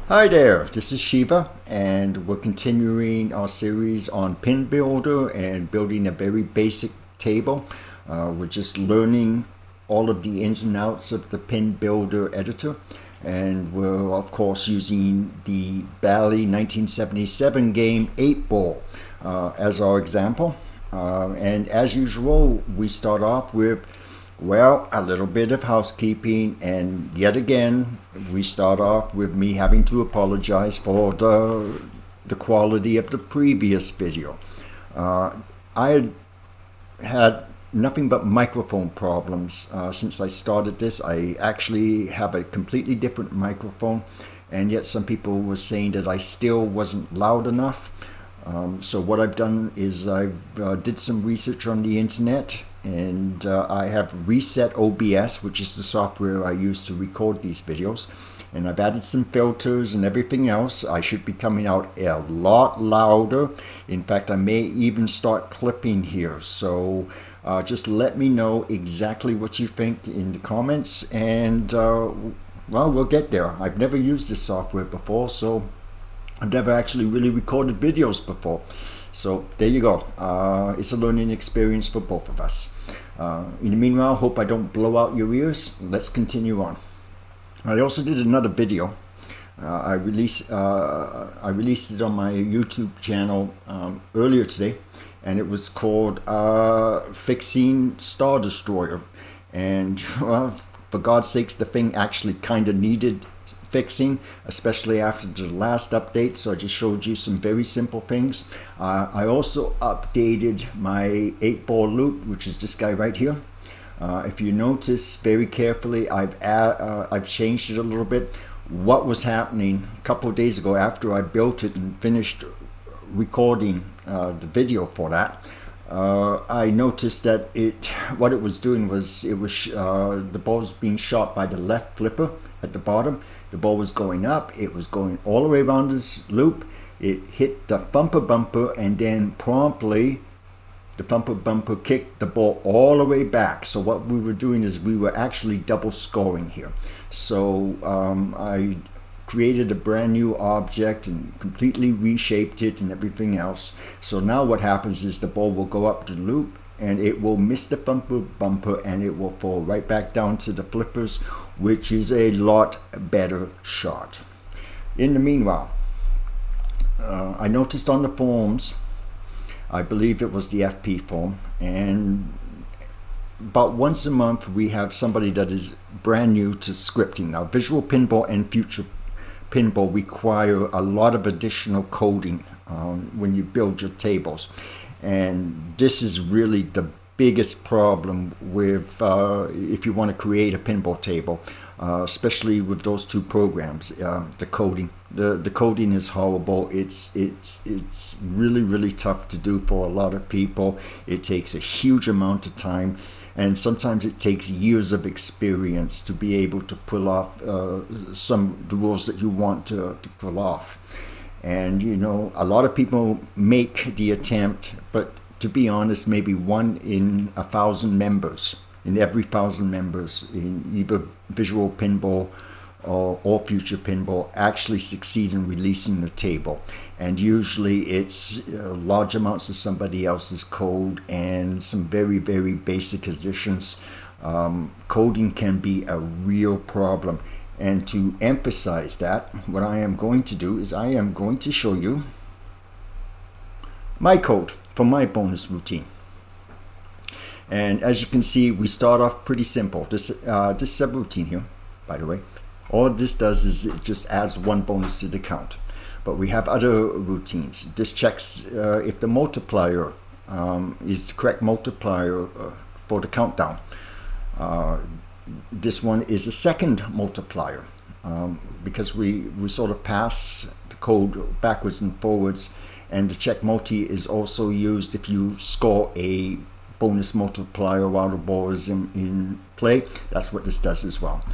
Hi there, this is Shiva, and we're continuing our series on Pin Builder and building a very basic table. We're just learning all of the ins and outs of the Pin Builder editor, and we're of course using the Bally 1977 game 8-Ball as our example. And as usual, we start off with a little bit of housekeeping, and yet again, we start off with me having to apologize for the quality of the previous video. I had nothing but microphone problems since I started this. I actually have a completely different microphone, and yet some people were saying that I still wasn't loud enough. So what I've done is I've did some research on the internet, and I have reset OBS, which is the software I use to record these videos, and I've added some filters and everything else. I should be coming out a lot louder. In fact, I may even start clipping here. So just let me know exactly what you think in the comments, and well, we'll get there. I've never used this software before, so I've never actually really recorded videos before. So there you go. It's a learning experience for both of us. In the meanwhile, hope I don't blow out your ears. Let's continue on. I also did another video. I released it on my YouTube channel earlier today, and it was called Fixing Star Destroyer. And well, for God's sakes, the thing actually kind of needed fixing, especially after the last update. So I just showed you some very simple things. I also updated my 8-ball loop, which is this guy right here. If you notice very carefully, I've changed it a little bit. What was happening a couple of days ago after I built it and finished recording the video for that, I noticed that what it was doing was the ball was being shot by the left flipper at the bottom. The ball was going up, it was going all the way around this loop. It hit the bumper, and then promptly the bumper kicked the ball all the way back. So what we were doing is we were actually double scoring here. So I created a brand new object and completely reshaped it and everything else. So now what happens is the ball will go up the loop, and it will miss the bumper, and it will fall right back down to the flippers, which is a lot better shot. In the meanwhile, I noticed on the forums, I believe it was the FP forum, and about once a month we have somebody that is brand new to scripting. Now, Visual Pinball and Future Pinball require a lot of additional coding when you build your tables. And this is really the biggest problem with if you want to create a pinball table, especially with those two programs. The coding, the coding is horrible. It's really tough to do for a lot of people. It takes a huge amount of time, and sometimes it takes years of experience to be able to pull off some of the rules that you want to pull off. And you know, a lot of people make the attempt, but to be honest, maybe one in 1,000 members, in every 1,000 members in either Visual Pinball or Future Pinball actually succeed in releasing the table. And usually it's large amounts of somebody else's code and some very basic additions. Coding can be a real problem. And to emphasize that, what I am going to do is I am going to show you my code for my bonus routine. And as you can see, we start off pretty simple. This subroutine here, by the way, all this does is it just adds one bonus to the count. But we have other routines. This checks if the multiplier is the correct multiplier for the countdown. This one is a second multiplier because we sort of pass the code backwards and forwards, and the check multi is also used if you score a bonus multiplier while the ball is in play. That's what this does as well.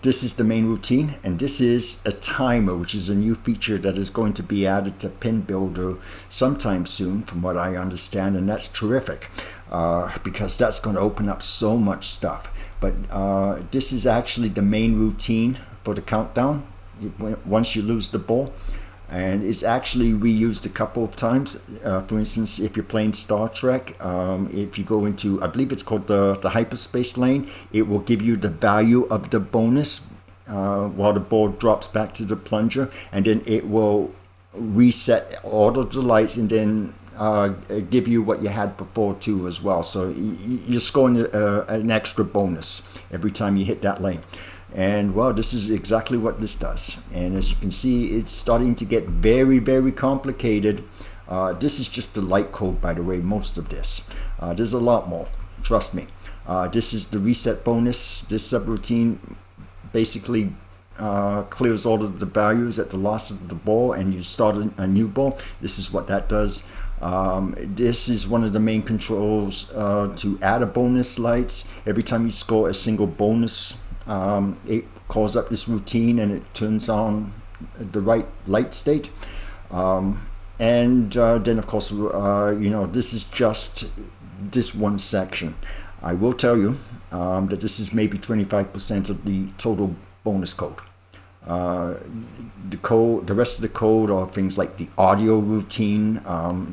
This is the main routine, and this is a timer, which is a new feature that is going to be added to Pin Builder sometime soon, from what I understand, and that's terrific because that's going to open up so much stuff. But this is actually the main routine for the countdown. once you lose the ball. And it's actually reused a couple of times. For instance, if you're playing Star Trek, if you go into, I believe it's called the hyperspace lane, it will give you the value of the bonus while the ball drops back to the plunger, and then it will reset all of the lights and then give you what you had before too as well. So you're scoring an extra bonus every time you hit that lane. And well, this is exactly what this does. And as you can see, it's starting to get very, very complicated. This is just the light code, by the way, most of this. There's a lot more, trust me. This is the reset bonus. This subroutine basically clears all of the values at the loss of the ball, and you start a new ball. This is what that does. This is one of the main controls to add a bonus lights. Every time you score a single bonus, it calls up this routine and it turns on the right light state. And then of course, this is just this one section. I will tell you that this is maybe 25% of the total bonus code. The rest of the code are things like the audio routine,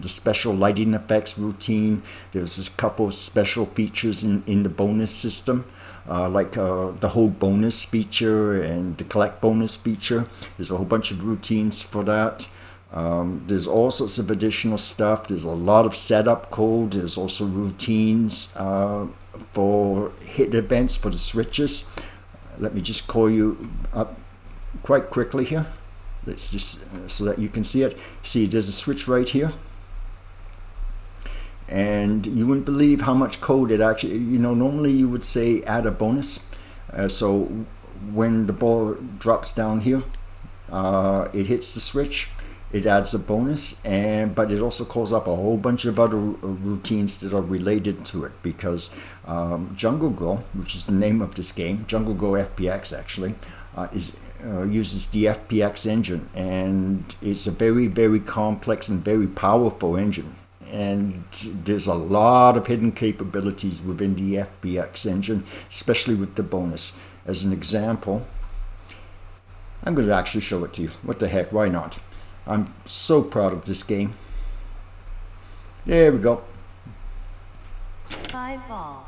the special lighting effects routine. There's a couple of special features in the bonus system, like the whole bonus feature and the collect bonus feature. There's a whole bunch of routines for that. There's all sorts of additional stuff. There's a lot of setup code. There's also routines for hit events for the switches. Let me just call you up quite quickly here. Let's just so that you can see it. See, there's a switch right here, and you wouldn't believe how much code it actually. Normally you would say add a bonus. So when the ball drops down here, it hits the switch. It adds a bonus, but it also calls up a whole bunch of other routines that are related to it, because Jungle Girl, which is the name of this game, Jungle Girl FPX actually, uses the FPX engine, and it's a very, very complex and very powerful engine. And there's a lot of hidden capabilities within the FPX engine, especially with the bonus. As an example, I'm going to actually show it to you. What the heck, why not? I'm so proud of this game. There we go. 5 ball.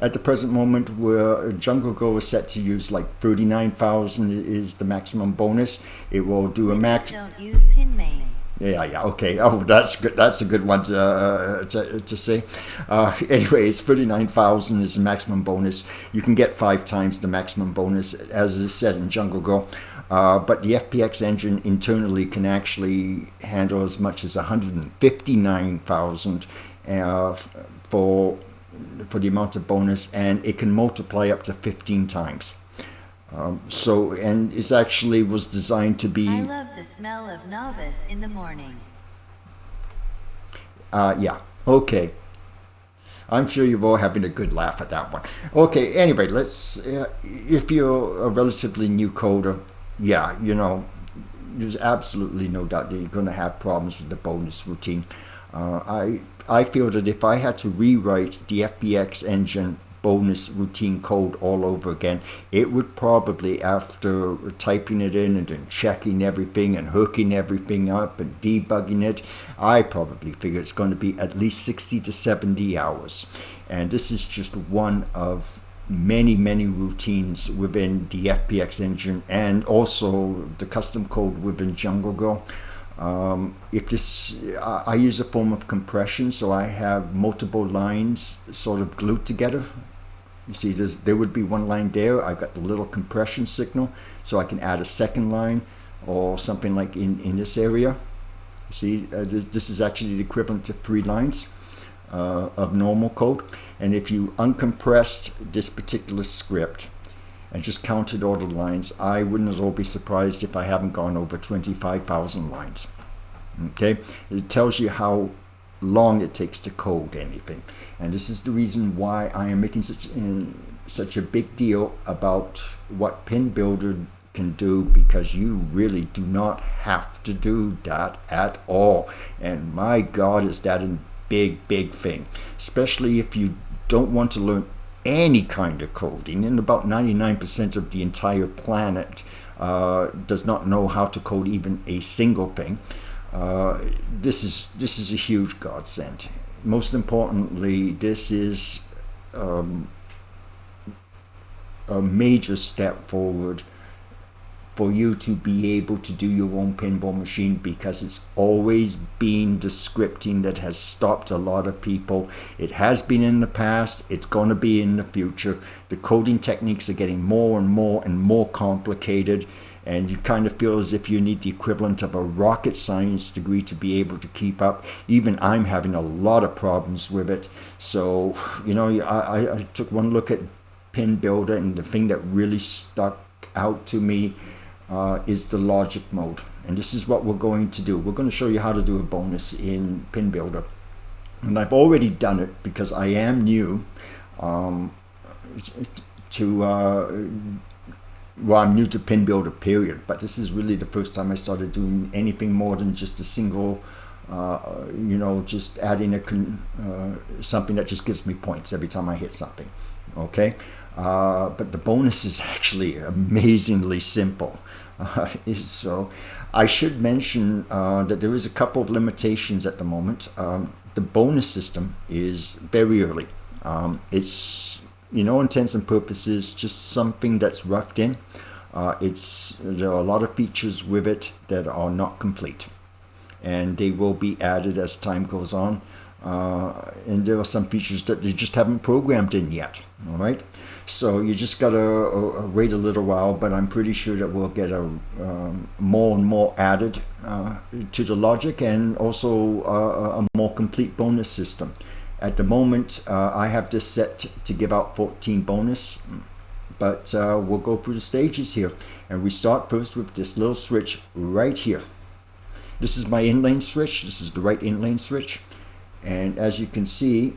At the present moment, where Jungle Girl is set to use like 39,000 is the maximum bonus. It will do a max. Don't use pin main. Yeah, okay. Oh, that's good. That's a good one to say. Anyways, 39,000 is the maximum bonus. You can get 5 times the maximum bonus, as is said in Jungle Girl. But the FPX engine internally can actually handle as much as 159,000 for the amount of bonus, and it can multiply up to 15 times. And it actually was designed to be. I love the smell of novice in the morning. Yeah, okay. I'm sure you're all having a good laugh at that one. Okay, anyway, let's. If you're a relatively new coder, yeah, there's absolutely no doubt that you're going to have problems with the bonus routine. I feel that if I had to rewrite the FPX engine bonus routine code all over again, it would probably, after typing it in and then checking everything and hooking everything up and debugging it, I probably figure it's going to be at least 60 to 70 hours. And this is just one of many, many routines within the FPX engine, and also the custom code within Jungle Girl. I use a form of compression, so I have multiple lines sort of glued together. You see, there would be one line there. I've got the little compression signal, so I can add a second line or something like in this area. You see, this is actually the equivalent to 3 lines of normal code. And if you uncompressed this particular script and just counted all the lines, I wouldn't at all be surprised if I haven't gone over 25,000 lines. Okay, it tells you how long it takes to code anything, and this is the reason why I am making such a big deal about what PinBuilder can do, because you really do not have to do that at all. And my God, is that a big thing, especially if you don't want to learn any kind of coding, and about 99% of the entire planet does not know how to code even a single thing, this is a huge godsend. Most importantly, this is a major step forward for you to be able to do your own pinball machine, because it's always been the scripting that has stopped a lot of people. It has been in the past, it's going to be in the future. The coding techniques are getting more and more complicated, and you kind of feel as if you need the equivalent of a rocket science degree to be able to keep up. Even I'm having a lot of problems with it. So, I took one look at PinBuilder, and the thing that really stuck out to me is the logic mode. And this is what we're going to do. We're going to show you how to do a bonus in PinBuilder. And I've already done it because I am new I'm new to PinBuilder, period. But this is really the first time I started doing anything more than just a single, just adding something that just gives me points every time I hit something. Okay? But the bonus is actually amazingly simple. So I should mention that there is a couple of limitations at the moment. The bonus system is very early. It's, intents and purposes, just something that's roughed in. There are a lot of features with it that are not complete, and they will be added as time goes on. And there are some features that they just haven't programmed in yet. All right, so you just gotta wait a little while, but I'm pretty sure that we'll get more and more added to the logic, and also a more complete bonus system. At the moment, I have this set to give out 14 bonus, but we'll go through the stages here, and we start first with this little switch right here. This is my inlane switch. This is the right inlane switch. And as you can see,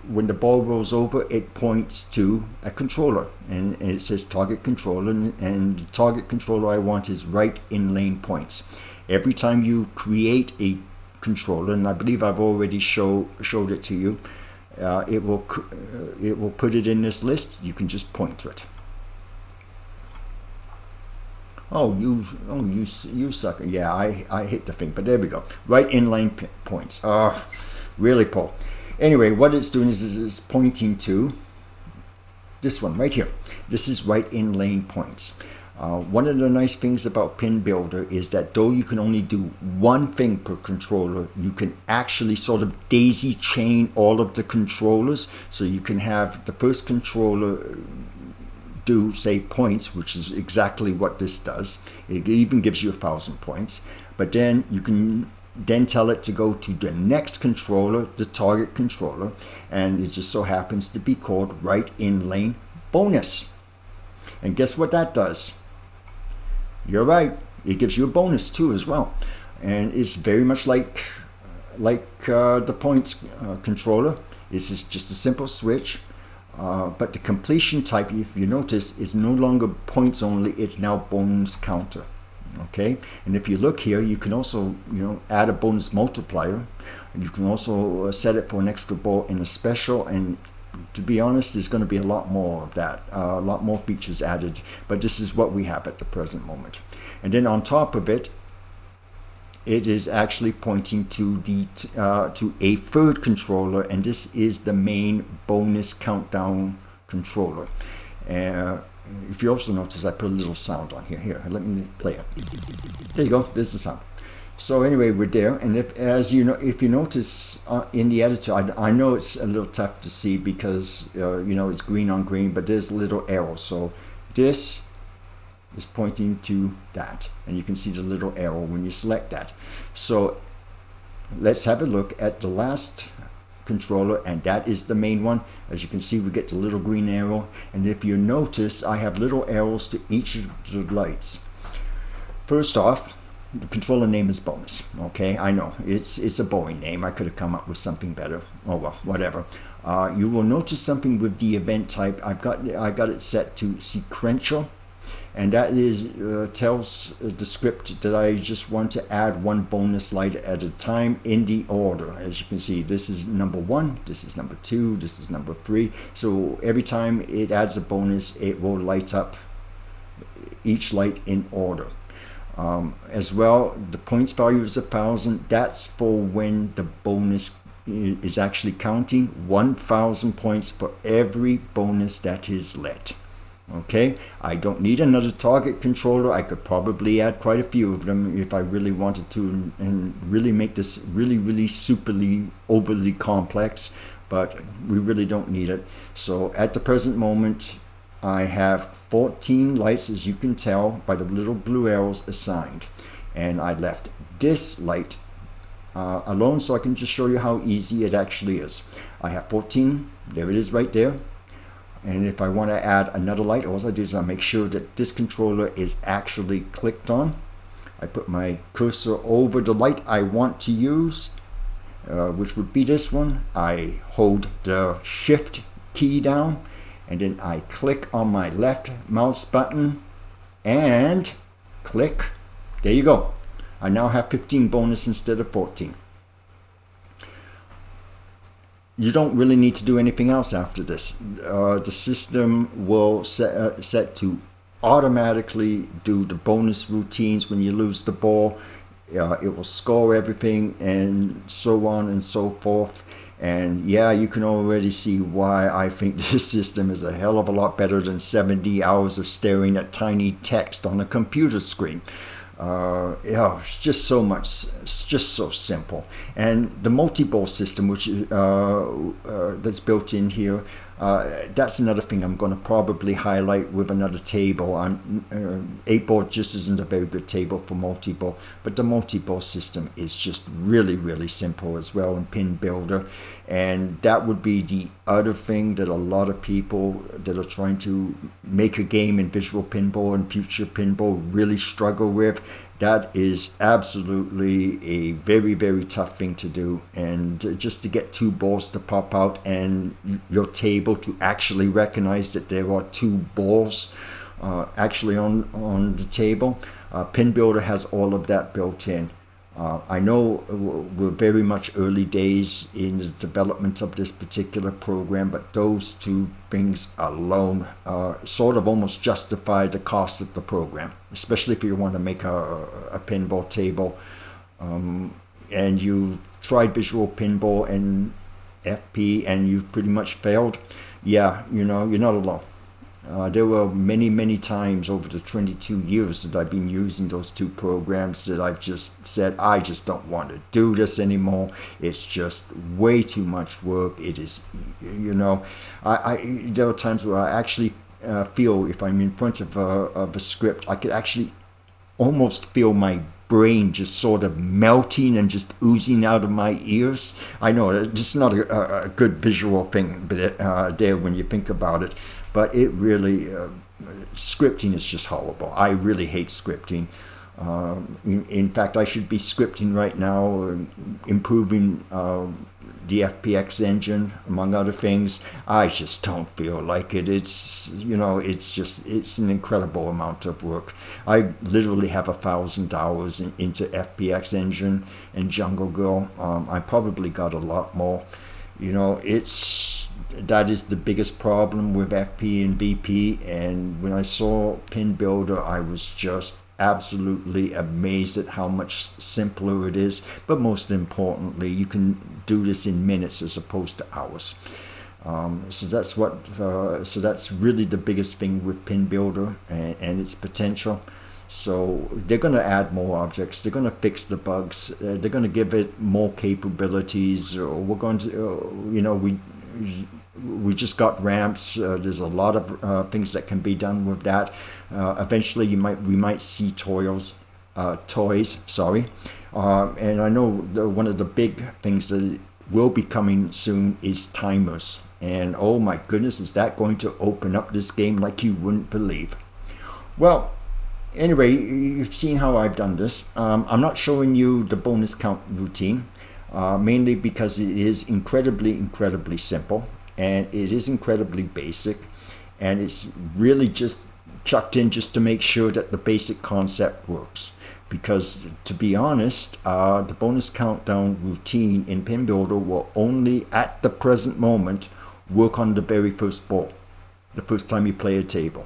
when the ball rolls over, it points to a controller, and it says target controller, and the target controller I want is right inlane points. Every time you create a controller, and I believe I've already showed it to you, it will put it in this list. You can just point to it. You sucker. Yeah, I hit the thing, but there we go. Right inline points. Really, Paul. Anyway, what it's doing is it's pointing to this one right here. This is right inline points. One of the nice things about PinBuilder is that though you can only do one thing per controller, you can actually sort of daisy chain all of the controllers. So you can have the first controller do, say, points, which is exactly what this does. It even gives you 1,000 points. But then you can then tell it to go to the next controller, the target controller, and it just so happens to be called right inlane bonus. And guess what that does? You're right, it gives you a bonus too as well. And it's very much like the points controller. This is just a simple switch. But the completion type, if you notice, is no longer points only, it's now bonus counter. Okay, and if you look here, you can also add a bonus multiplier. You can also set it for an extra ball in a special, and to be honest, there's going to be a lot more of that, a lot more features added, but this is what we have at the present moment. And then on top of it, it is actually pointing to a third controller, and this is the main bonus countdown controller. If you also notice, I put a little sound on here. Here, let me play it. There you go. There's the sound. So anyway, we're there, and if you notice in the editor, I know it's a little tough to see because it's green on green, but there's a little arrow. So this is pointing to that, and you can see the little arrow when you select that. So let's have a look at the last controller, and that is the main one. As you can see, we get the little green arrow, and if you notice, I have little arrows to each of the lights. First off, the controller name is bonus. Okay, I know it's a boring name. I could have come up with something better. Oh well, whatever. You will notice something with the event type. I got it set to sequential, and that is tells the script that I just want to add one bonus light at a time in the order. As you can see, this is number 1, this is number 2, this is number 3. So every time it adds a bonus, it will light up each light in order. As well, the points value is 1,000. That's for when the bonus is actually counting. 1,000 points for every bonus that is lit. Okay, I don't need another target controller. I could probably add quite a few of them if I really wanted to, and really make this really superly overly complex, but we really don't need it. So at the present moment, I have 14 lights, as you can tell by the little blue arrows, assigned, and I left this light alone so I can just show you how easy it actually is. I have 14, there it is right there. And if I want to add another light, all I do is I make sure that this controller is actually clicked on. I put my cursor over the light I want to use, which would be this one. I hold the shift key down, and then I click on my left mouse button and click. There you go. I now have 15 bonus instead of 14. You don't really need to do anything else after this. The system will set to automatically do the bonus routines when you lose the ball. It will score everything and so on and so forth. And yeah, you can already see why I think this system is a hell of a lot better than 70 hours of staring at tiny text on a computer screen. It's just so much, it's just so simple. And the multi-ball system, which that's built in here, that's another thing I'm going to probably highlight with another table. 8-ball just isn't a very good table for multi-ball, but the multi-ball system is just really simple as well in PinBuilder. And that would be the other thing that a lot of people that are trying to make a game in visual pinball and future pinball really struggle with. That is absolutely a very tough thing to do, and just to get 2 balls to pop out and your table to actually recognize that there are 2 balls actually on the table. PinBuilder has all of that built in. I know we're very much early days in the development of this particular program, but those 2 things alone sort of almost justify the cost of the program, especially if you want to make a pinball table and you've tried visual pinball and FP and you've pretty much failed. Yeah, you're not alone. There were many times over the 22 years that I've been using those 2 programs that I've just said, I just don't want to do this anymore. It's just way too much work. It is, there are times where I actually feel, if I'm in front of a script, I could actually almost feel my brain just sort of melting and just oozing out of my ears. I know it's not a good visual thing, but there when you think about it. But it really, scripting is just horrible. I really hate scripting. In fact, I should be scripting right now, improving the FPX engine, among other things. I just don't feel like it. It's an incredible amount of work. I literally have 1,000 hours into FPX engine and Jungle Girl. I probably got a lot more. That is the biggest problem with FP and BP, and when I saw PinBuilder, I was just absolutely amazed at how much simpler it is. But most importantly, you can do this in minutes as opposed to hours. So that's really the biggest thing with PinBuilder and its potential. So they're going to add more objects. They're going to fix the bugs. They're going to give it more capabilities. We're going to, we just got ramps. There's a lot of things that can be done with that. Eventually, we might see toys. And I know one of the big things that will be coming soon is timers. And oh my goodness, is that going to open up this game like you wouldn't believe? Well, anyway, you've seen how I've done this. I'm not showing you the bonus count routine, mainly because it is incredibly simple, and it is incredibly basic, and it's really just chucked in just to make sure that the basic concept works. Because to be honest, the bonus countdown routine in PinBuilder will only at the present moment work on the very first ball, the first time you play a table.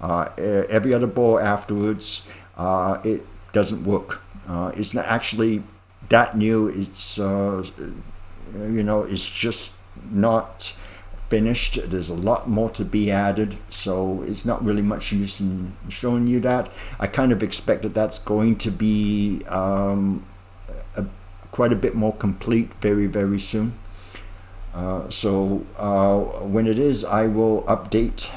Every other ball afterwards, it doesn't work. It's not actually that new. It's it's just not finished. There's a lot more to be added, so it's not really much use in showing you that. I kind of expect that that's going to be quite a bit more complete very, very soon. So when it is, I will update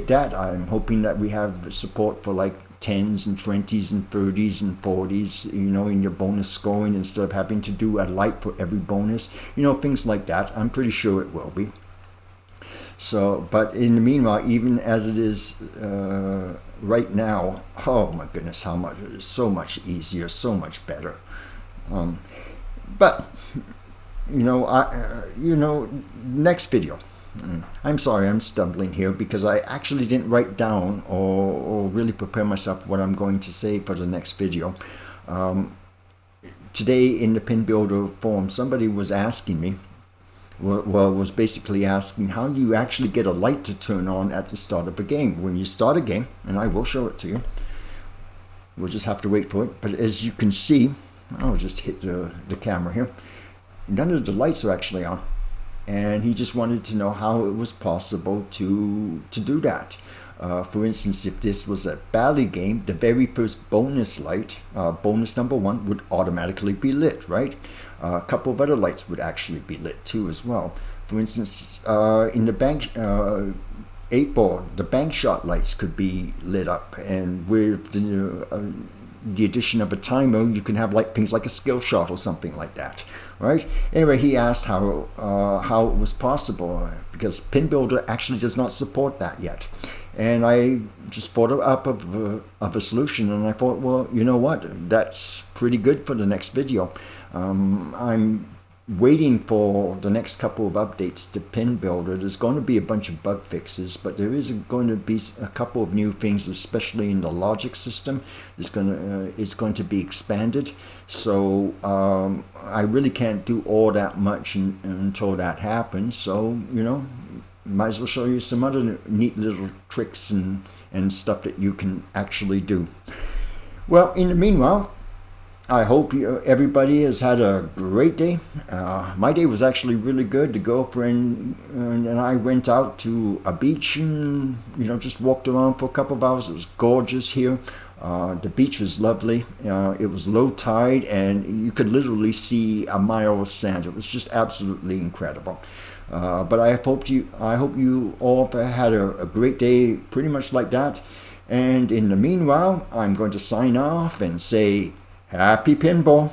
that. I'm hoping that we have support for like 10s and 20s and 30s and 40s, in your bonus scoring, instead of having to do a light for every bonus, things like that. I'm pretty sure it will be. So, but in the meanwhile, even as it is right now, oh my goodness, how much it is so much easier, so much better. But next video. I'm sorry, I'm stumbling here because I actually didn't write down or really prepare myself for what I'm going to say for the next video. Today in the PinBuilder forum, somebody was asking me, was basically asking how you actually get a light to turn on at the start of a game. When you start a game, and I will show it to you, we'll just have to wait for it. But as you can see, I'll just hit the camera here, none of the lights are actually on. And he just wanted to know how it was possible to do that. For instance, if this was a bally game, the very first bonus light, bonus number 1, would automatically be lit, right? A couple of other lights would actually be lit too as well. For instance, in the bank 8-ball, the bank shot lights could be lit up, and with the addition of a timer, you can have like things like a skill shot or something like that, right? Anyway, he asked how it was possible, because PinBuilder actually does not support that yet. And I just thought up of a solution, and I thought, well, you know what? That's pretty good for the next video. I'm waiting for the next couple of updates to PinBuilder. There's going to be a bunch of bug fixes, but there is going to be a couple of new things, especially in the logic system. It's going to be expanded. So I really can't do all that much until that happens. So, might as well show you some other neat little tricks and stuff that you can actually do. Well, in the meanwhile, I hope everybody has had a great day. My day was actually really good. The girlfriend and I went out to a beach and, just walked around for a couple of hours. It was gorgeous here. The beach was lovely. It was low tide, and you could literally see a mile of sand. It was just absolutely incredible. But I hope you all had a great day, pretty much like that. And in the meanwhile, I'm going to sign off and say, Happy pinball!